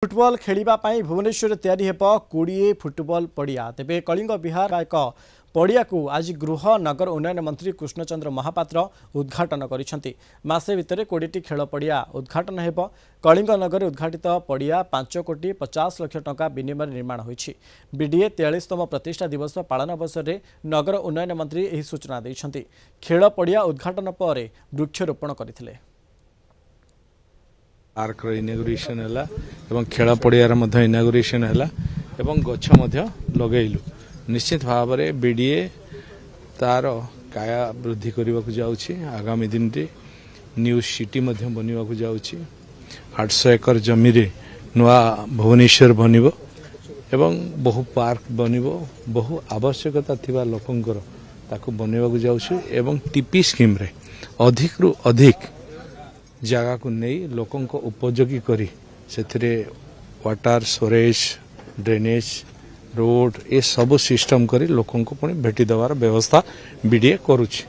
Football खेलिबा पाई भुवनेश्वर तैयारी हेब 20 football पड़िया तेबे कलिंग विहार एक पड़िया को आज गृह नगर उन्नयन मंत्री कृष्णचंद्र महापात्र उद्घाटन करिसेंति। मासे भितर 20टी खेल पड़िया उद्घाटन हेब। कलिंग नगर उद्घाटित पड़िया 5 कोटी 50 लाख टंका विनिमय निर्माण होइछि। बीडीए 43तम प्रतिष्ठा दिवस पालन अवसर में नगर उन्नयन मंत्री एही सूचना दैछंति। खेल पड़िया उद्घाटन पर वृक्षरोपण करथिले। पार्क इनागुरेशन है एवं खेल पड़ियार इनागुरेशन है एवं गछ लगेलु। निश्चित भाव में बीडीए तार काया वृद्धि करने को जाउछि। आगामी दिन रे न्यू सिटी बनवा को जाउछि। 800 एकर जमी रे नुआ भुवनेश्वर बनिबो एवं बहु पार्क बनिबो। बहु आवश्यकता थिबा लोकंकर ताकू बनवा को जाउछि एवं टीपी स्कीम रे अधिक रु अधिक जगह को नहीं लोकों को उपयोगी करी से वाटर स्टोरेज ड्रेनेज रोड ये सब सिस्टम करी लोकों को पुणी भेटी देवार व्यवस्था बीडीए करुछि।